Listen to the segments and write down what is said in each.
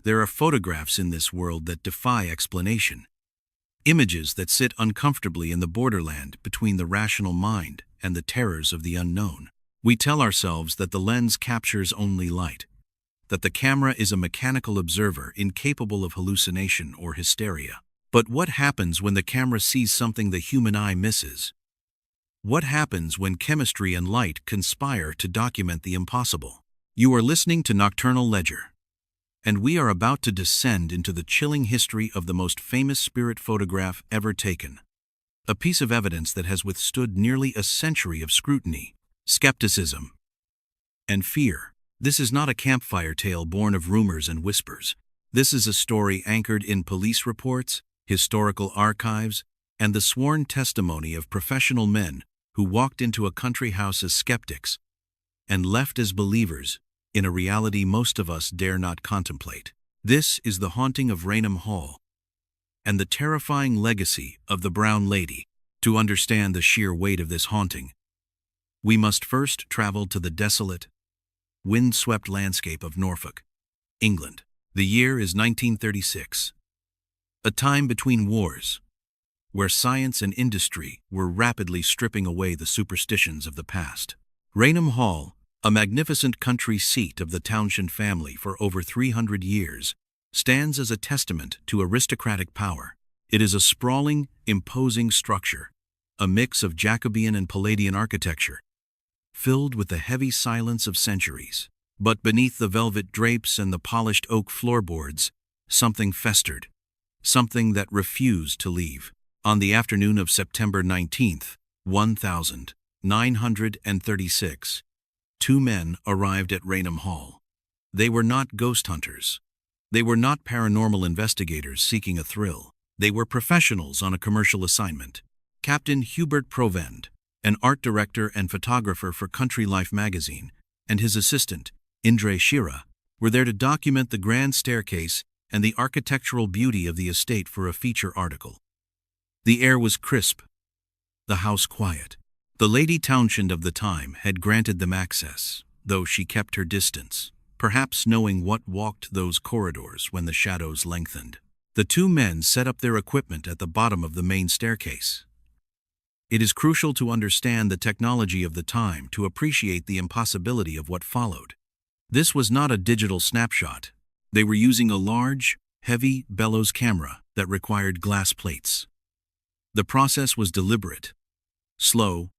There are photographs in this world that defy explanation. Images that sit uncomfortably in the borderland between the rational mind and the terrors of the unknown. We tell ourselves that the lens captures only light, that the camera is a mechanical observer incapable of hallucination or hysteria. But what happens when the camera sees something the human eye misses? What happens when chemistry and light conspire to document the impossible? You are listening to Nocturnal Ledger, and we are about to descend into the chilling history of the most famous spirit photograph ever taken. A piece of evidence that has withstood nearly a century of scrutiny, skepticism, and fear. This is not a campfire tale born of rumors and whispers. This is a story anchored in police reports, historical archives, and the sworn testimony of professional men who walked into a country house as skeptics and left as believers in a reality most of us dare not contemplate. This is the haunting of Raynham Hall and the terrifying legacy of the Brown Lady. To understand the sheer weight of this haunting, we must first travel to the desolate, wind-swept landscape of Norfolk, England. The year is 1936, a time between wars, where science and industry were rapidly stripping away the superstitions of the past. Raynham Hall, a magnificent country seat of the Townshend family for over 300 years, stands as a testament to aristocratic power. It is a sprawling, imposing structure, a mix of Jacobean and Palladian architecture, filled with the heavy silence of centuries. But beneath the velvet drapes and the polished oak floorboards, something festered, something that refused to leave. On the afternoon of September 19th, 1936, two men arrived at Raynham Hall. They were not ghost hunters. They were not paranormal investigators seeking a thrill. They were professionals on a commercial assignment. Captain Hubert Provend, an art director and photographer for Country Life magazine, and his assistant, Indre Shira, were there to document the grand staircase and the architectural beauty of the estate for a feature article. The air was crisp, the house quiet. The Lady Townshend of the time had granted them access, though she kept her distance, perhaps knowing what walked those corridors when the shadows lengthened. The two men set up their equipment at the bottom of the main staircase. It is crucial to understand the technology of the time to appreciate the impossibility of what followed. This was not a digital snapshot. They were using a large, heavy bellows camera that required glass plates. The process was deliberate, slow,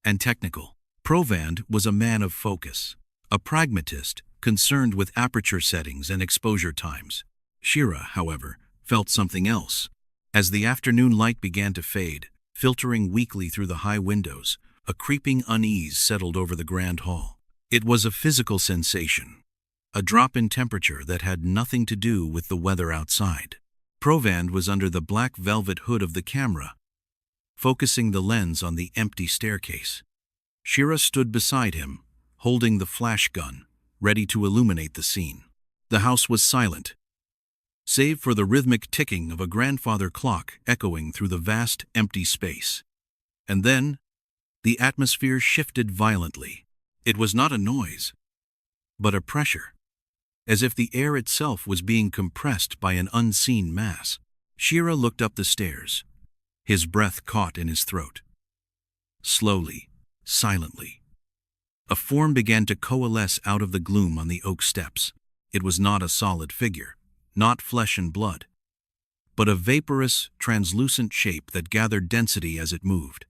and technical. Provand was a man of focus, a pragmatist concerned with aperture settings and exposure times. Shira, however, felt something else. As the afternoon light began to fade, filtering weakly through the high windows, a creeping unease settled over the grand hall. It was a physical sensation, a drop in temperature that had nothing to do with the weather outside. Provand was under the black velvet hood of the camera, focusing the lens on the empty staircase. Shira stood beside him, holding the flash gun, ready to illuminate the scene. The house was silent, save for the rhythmic ticking of a grandfather clock echoing through the vast, empty space. And then, the atmosphere shifted violently. It was not a noise, but a pressure, as if the air itself was being compressed by an unseen mass. Shira looked up the stairs, his breath caught in his throat. Slowly, silently, a form began to coalesce out of the gloom on the oak steps. It was not a solid figure, not flesh and blood, but a vaporous, translucent shape that gathered density as it moved.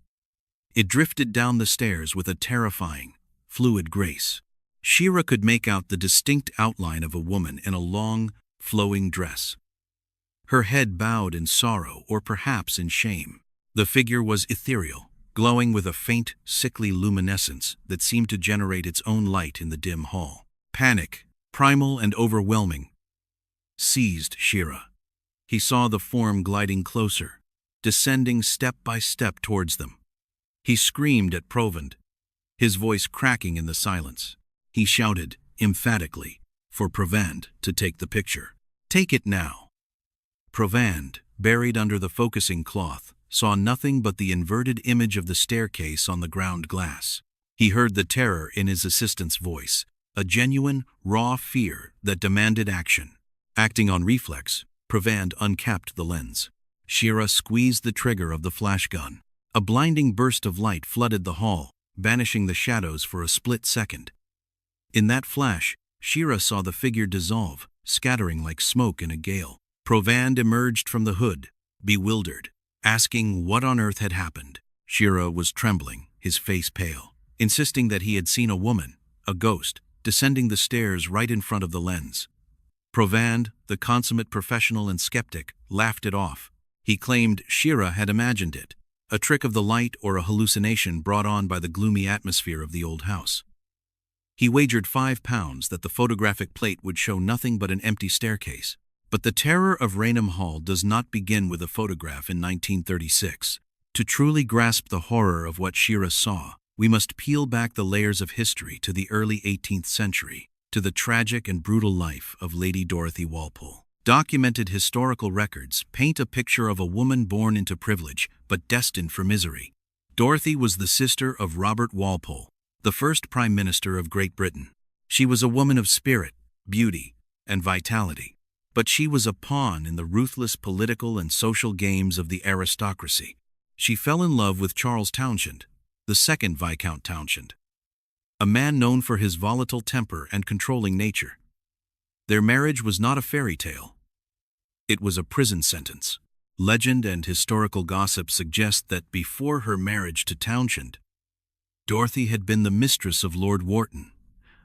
It drifted down the stairs with a terrifying, fluid grace. Shira could make out the distinct outline of a woman in a long, flowing dress, her head bowed in sorrow or perhaps in shame. The figure was ethereal, glowing with a faint, sickly luminescence that seemed to generate its own light in the dim hall. Panic, primal and overwhelming, seized Shira. He saw the form gliding closer, descending step by step towards them. He screamed at Provand, his voice cracking in the silence. He shouted, emphatically, for Provand to take the picture. "Take it now." Provand, buried under the focusing cloth, saw nothing but the inverted image of the staircase on the ground glass. He heard the terror in his assistant's voice, a genuine, raw fear that demanded action. Acting on reflex, Provand uncapped the lens. Shira squeezed the trigger of the flash gun. A blinding burst of light flooded the hall, banishing the shadows for a split second. In that flash, Shira saw the figure dissolve, scattering like smoke in a gale. Provand emerged from the hood, bewildered, asking what on earth had happened. Shira was trembling, his face pale, insisting that he had seen a woman, a ghost, descending the stairs right in front of the lens. Provand, the consummate professional and skeptic, laughed it off. He claimed Shira had imagined it, a trick of the light or a hallucination brought on by the gloomy atmosphere of the old house. He wagered £5 that the photographic plate would show nothing but an empty staircase. But the terror of Raynham Hall does not begin with a photograph in 1936. To truly grasp the horror of what Shira saw, we must peel back the layers of history to the early 18th century, to the tragic and brutal life of Lady Dorothy Walpole. Documented historical records paint a picture of a woman born into privilege but destined for misery. Dorothy was the sister of Robert Walpole, the first Prime Minister of Great Britain. She was a woman of spirit, beauty, and vitality. But she was a pawn in the ruthless political and social games of the aristocracy. She fell in love with Charles Townshend, the second Viscount Townshend, a man known for his volatile temper and controlling nature. Their marriage was not a fairy tale. It was a prison sentence. Legend and historical gossip suggest that before her marriage to Townshend, Dorothy had been the mistress of Lord Wharton,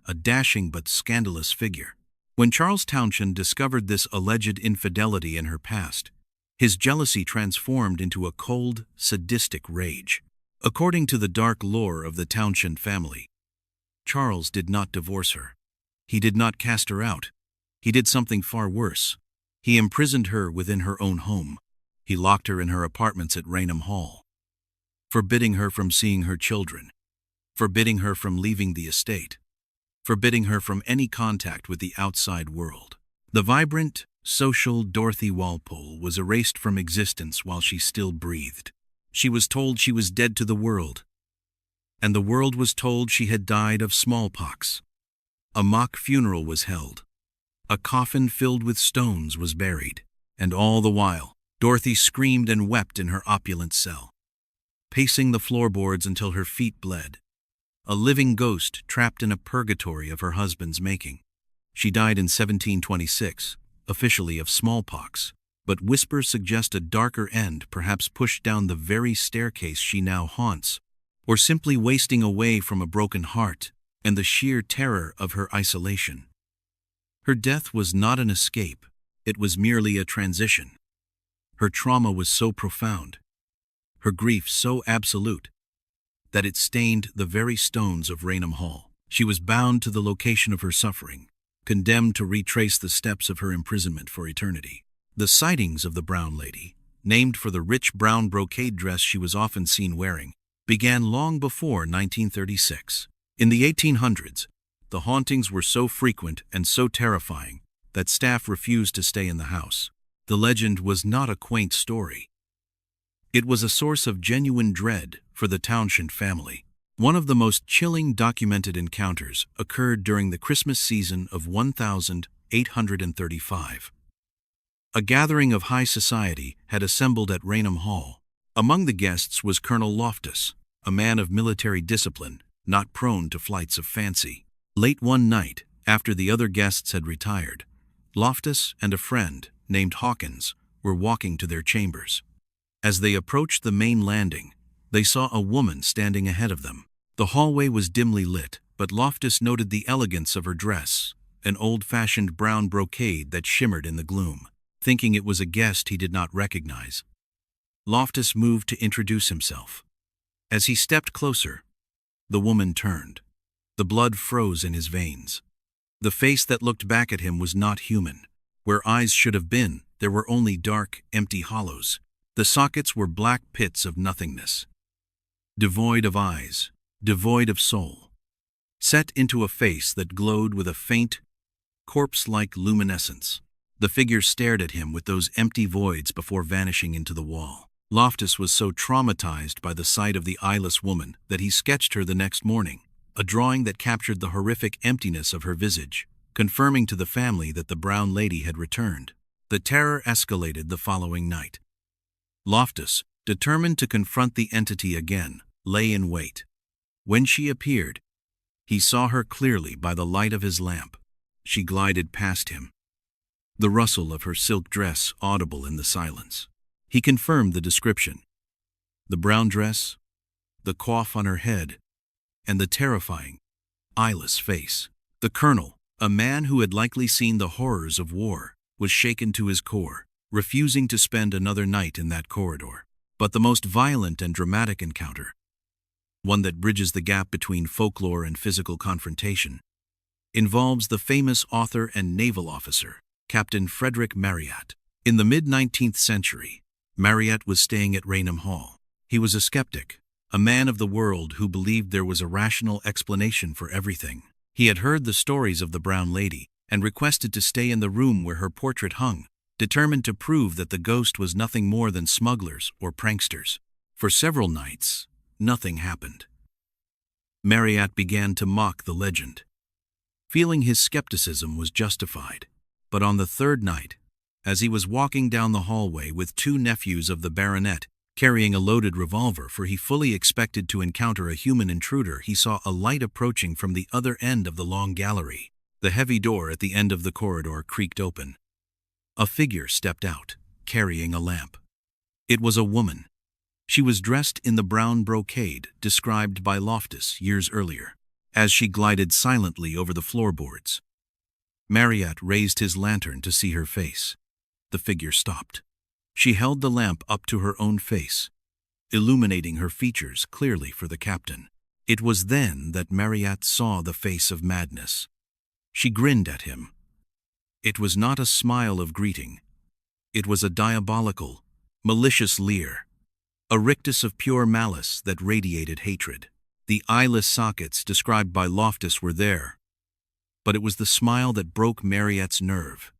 a dashing but scandalous figure. When Charles Townshend discovered this alleged infidelity in her past, his jealousy transformed into a cold, sadistic rage. According to the dark lore of the Townshend family, Charles did not divorce her. He did not cast her out. He did something far worse. He imprisoned her within her own home. He locked her in her apartments at Raynham Hall, forbidding her from seeing her children, forbidding her from leaving the estate, forbidding her from any contact with the outside world. The vibrant, social Dorothy Walpole was erased from existence while she still breathed. She was told she was dead to the world, and the world was told she had died of smallpox. A mock funeral was held. A coffin filled with stones was buried, and all the while, Dorothy screamed and wept in her opulent cell, pacing the floorboards until her feet bled. A living ghost trapped in a purgatory of her husband's making. She died in 1726, officially of smallpox, but whispers suggest a darker end, perhaps pushed down the very staircase she now haunts, or simply wasting away from a broken heart and the sheer terror of her isolation. Her death was not an escape, it was merely a transition. Her trauma was so profound, her grief so absolute, that it stained the very stones of Raynham Hall. She was bound to the location of her suffering, condemned to retrace the steps of her imprisonment for eternity. The sightings of the Brown Lady, named for the rich brown brocade dress she was often seen wearing, began long before 1936. In the 1800s, the hauntings were so frequent and so terrifying that staff refused to stay in the house. The legend was not a quaint story. It was a source of genuine dread for the Townshend family. One of the most chilling documented encounters occurred during the Christmas season of 1835. A gathering of high society had assembled at Raynham Hall. Among the guests was Colonel Loftus, a man of military discipline, not prone to flights of fancy. Late one night, after the other guests had retired, Loftus and a friend, named Hawkins, were walking to their chambers. As they approached the main landing, they saw a woman standing ahead of them. The hallway was dimly lit, but Loftus noted the elegance of her dress, an old-fashioned brown brocade that shimmered in the gloom. Thinking it was a guest he did not recognize, Loftus moved to introduce himself. As he stepped closer, the woman turned. The blood froze in his veins. The face that looked back at him was not human. Where eyes should have been, there were only dark, empty hollows. The sockets were black pits of nothingness, devoid of eyes, devoid of soul, set into a face that glowed with a faint, corpse-like luminescence. The figure stared at him with those empty voids before vanishing into the wall. Loftus was so traumatized by the sight of the eyeless woman that he sketched her the next morning, a drawing that captured the horrific emptiness of her visage, confirming to the family that the brown lady had returned. The terror escalated the following night. Loftus, determined to confront the entity again, lay in wait. When she appeared, he saw her clearly by the light of his lamp. She glided past him, the rustle of her silk dress audible in the silence. He confirmed the description. The brown dress, the coif on her head, and the terrifying, eyeless face. The colonel, a man who had likely seen the horrors of war, was shaken to his core, refusing to spend another night in that corridor. But the most violent and dramatic encounter, one that bridges the gap between folklore and physical confrontation, involves the famous author and naval officer, Captain Frederick Marryat. In the mid-19th century, Marryat was staying at Raynham Hall. He was a skeptic, a man of the world who believed there was a rational explanation for everything. He had heard the stories of the brown lady and requested to stay in the room where her portrait hung, determined to prove that the ghost was nothing more than smugglers or pranksters. For several nights, nothing happened. Marryat began to mock the legend, feeling his skepticism was justified. But on the third night, as he was walking down the hallway with two nephews of the baronet, carrying a loaded revolver, for he fully expected to encounter a human intruder, he saw a light approaching from the other end of the long gallery. The heavy door at the end of the corridor creaked open. A figure stepped out, carrying a lamp. It was a woman. She was dressed in the brown brocade described by Loftus years earlier. As she glided silently over the floorboards, Marryat raised his lantern to see her face. The figure stopped. She held the lamp up to her own face, illuminating her features clearly for the captain. It was then that Marryat saw the face of madness. She grinned at him. It was not a smile of greeting. It was a diabolical, malicious leer, a rictus of pure malice that radiated hatred. The eyeless sockets described by Loftus were there, but it was the smile that broke Marryat's nerve.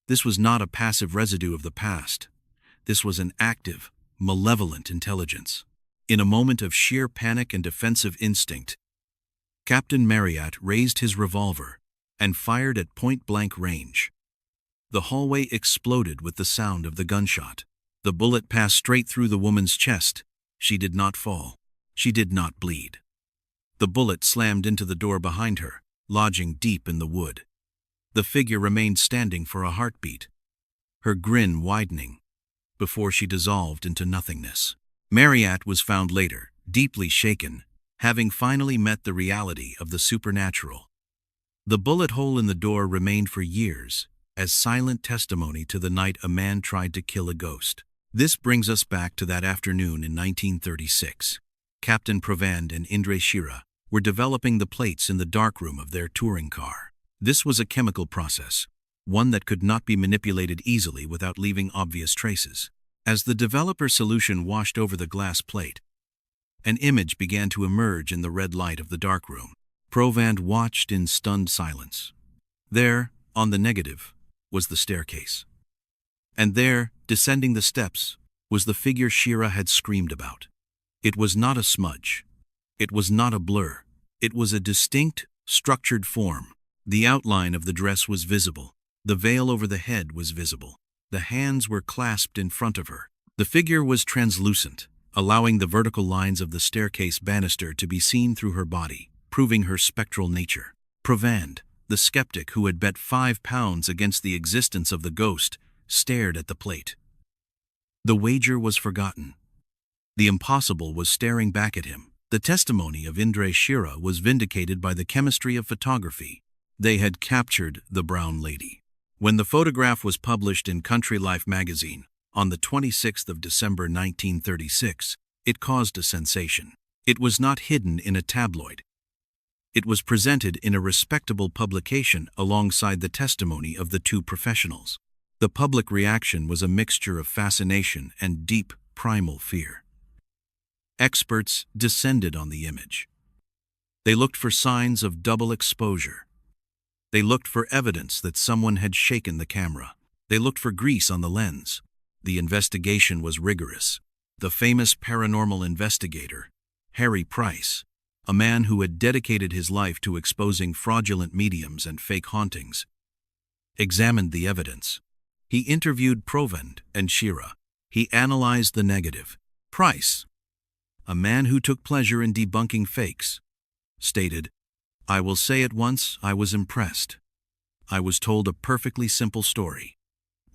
This was not a passive residue of the past. This was an active, malevolent intelligence. In a moment of sheer panic and defensive instinct, Captain Marryat raised his revolver and fired at point-blank range. The hallway exploded with the sound of the gunshot. The bullet passed straight through the woman's chest. She did not fall. She did not bleed. The bullet slammed into the door behind her, lodging deep in the wood. The figure remained standing for a heartbeat, her grin widening, before she dissolved into nothingness. Marryat was found later, deeply shaken, having finally met the reality of the supernatural. The bullet hole in the door remained for years as silent testimony to the night a man tried to kill a ghost. This brings us back to that afternoon in 1936. Captain Provand and Indre Shira were developing the plates in the darkroom of their touring car. This was a chemical process, one that could not be manipulated easily without leaving obvious traces. As the developer solution washed over the glass plate, an image began to emerge in the red light of the darkroom. Provand watched in stunned silence. There, on the negative, was the staircase. And there, descending the steps, was the figure Shira had screamed about. It was not a smudge. It was not a blur. It was a distinct, structured form. The outline of the dress was visible. The veil over the head was visible. The hands were clasped in front of her. The figure was translucent, allowing the vertical lines of the staircase banister to be seen through her body, proving her spectral nature. Provand, the skeptic who had bet £5 against the existence of the ghost, stared at the plate. The wager was forgotten. The impossible was staring back at him. The testimony of Indre Shira was vindicated by the chemistry of photography. They had captured the brown lady. When the photograph was published in Country Life magazine on the 26th of December 1936, it caused a sensation. It was not hidden in a tabloid. It was presented in a respectable publication alongside the testimony of the two professionals. The public reaction was a mixture of fascination and deep, primal fear. Experts descended on the image. They looked for signs of double exposure. They looked for evidence that someone had shaken the camera. They looked for grease on the lens. The investigation was rigorous. The famous paranormal investigator, Harry Price, a man who had dedicated his life to exposing fraudulent mediums and fake hauntings, examined the evidence. He interviewed Provend and Shira. He analyzed the negative. Price, a man who took pleasure in debunking fakes, stated, "I will say at once, I was impressed. I was told a perfectly simple story."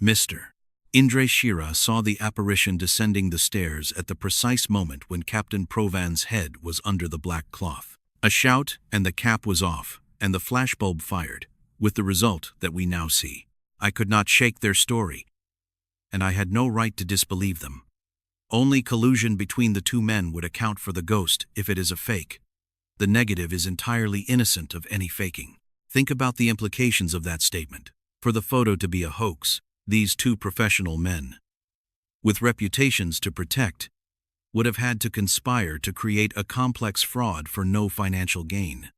Mr. Indre Shira saw the apparition descending the stairs at the precise moment when Captain Provand's head was under the black cloth. A shout, and the cap was off, and the flashbulb fired, with the result that we now see. I could not shake their story, and I had no right to disbelieve them. Only collusion between the two men would account for the ghost if it is a fake. The negative is entirely innocent of any faking. Think about the implications of that statement. For the photo to be a hoax, these two professional men, with reputations to protect, would have had to conspire to create a complex fraud for no financial gain,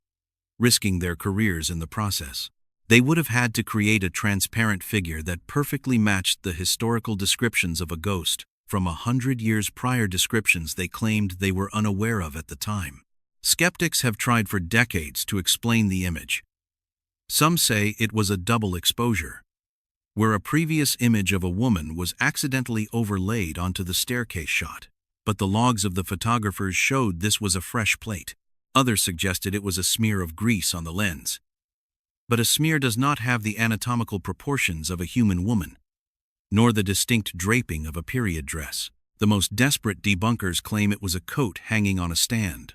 risking their careers in the process. They would have had to create a transparent figure that perfectly matched the historical descriptions of a ghost from 100 years prior, descriptions they claimed they were unaware of at the time. Skeptics have tried for decades to explain the image. Some say it was a double exposure, where a previous image of a woman was accidentally overlaid onto the staircase shot, but the logs of the photographers showed this was a fresh plate. Others suggested it was a smear of grease on the lens. But a smear does not have the anatomical proportions of a human woman, nor the distinct draping of a period dress. The most desperate debunkers claim it was a coat hanging on a stand,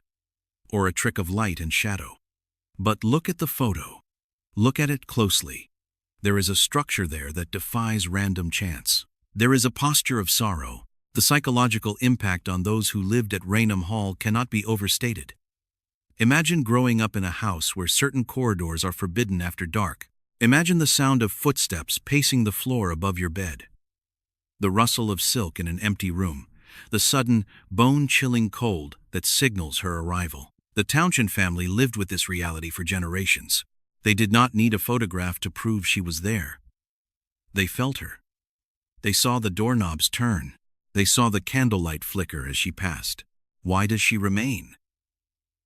or a trick of light and shadow. But look at the photo. Look at it closely. There is a structure there that defies random chance. There is a posture of sorrow. The psychological impact on those who lived at Raynham Hall cannot be overstated. Imagine growing up in a house where certain corridors are forbidden after dark. Imagine the sound of footsteps pacing the floor above your bed, the rustle of silk in an empty room, the sudden, bone-chilling cold that signals her arrival. The Townshend family lived with this reality for generations. They did not need a photograph to prove she was there. They felt her. They saw the doorknobs turn. They saw the candlelight flicker as she passed. Why does she remain?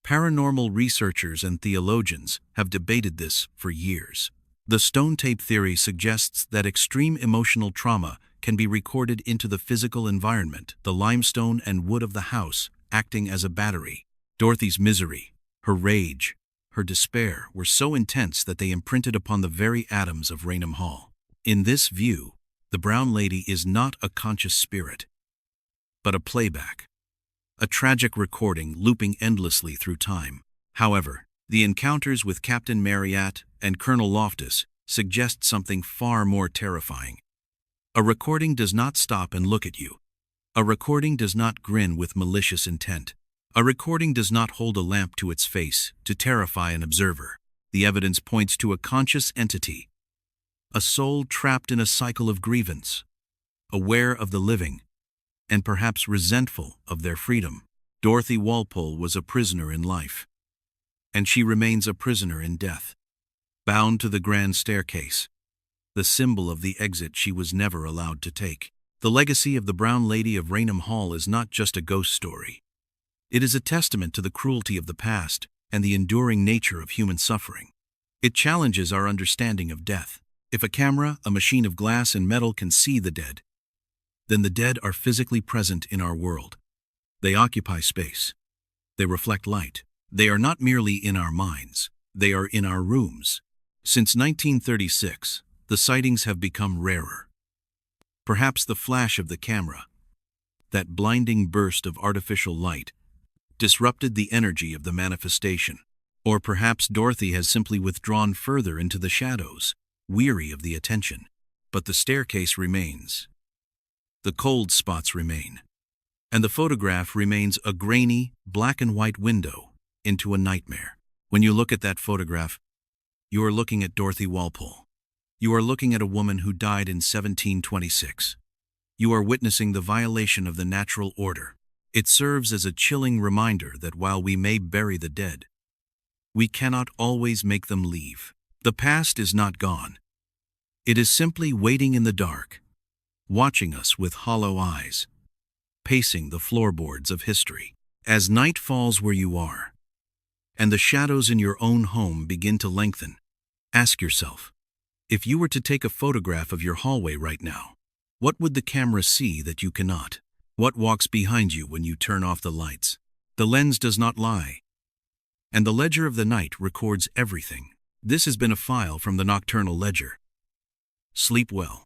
Paranormal researchers and theologians have debated this for years. The stone tape theory suggests that extreme emotional trauma can be recorded into the physical environment, the limestone and wood of the house acting as a battery. Dorothy's misery, her rage, her despair were so intense that they imprinted upon the very atoms of Raynham Hall. In this view, the Brown Lady is not a conscious spirit, but a playback, a tragic recording looping endlessly through time. However, the encounters with Captain Marryat and Colonel Loftus suggest something far more terrifying. A recording does not stop and look at you. A recording does not grin with malicious intent. A recording does not hold a lamp to its face to terrify an observer. The evidence points to a conscious entity, a soul trapped in a cycle of grievance, aware of the living, and perhaps resentful of their freedom. Dorothy Walpole was a prisoner in life, and she remains a prisoner in death, bound to the grand staircase, the symbol of the exit she was never allowed to take. The legacy of the Brown Lady of Raynham Hall is not just a ghost story. It is a testament to the cruelty of the past and the enduring nature of human suffering. It challenges our understanding of death. If a camera, a machine of glass and metal can see the dead, then the dead are physically present in our world. They occupy space. They reflect light. They are not merely in our minds. They are in our rooms. Since 1936, the sightings have become rarer. Perhaps the flash of the camera, that blinding burst of artificial light, disrupted the energy of the manifestation. Or perhaps Dorothy has simply withdrawn further into the shadows, weary of the attention. But the staircase remains. The cold spots remain. And the photograph remains a grainy, black and white window into a nightmare. When you look at that photograph, you are looking at Dorothy Walpole. You are looking at a woman who died in 1726. You are witnessing the violation of the natural order. It serves as a chilling reminder that while we may bury the dead, we cannot always make them leave. The past is not gone. It is simply waiting in the dark, watching us with hollow eyes, pacing the floorboards of history. As night falls where you are, and the shadows in your own home begin to lengthen. Ask yourself, if you were to take a photograph of your hallway right now, what would the camera see that you cannot? What walks behind you when you turn off the lights? The lens does not lie, and the ledger of the night records everything. This has been a file from the Nocturnal Ledger. Sleep well.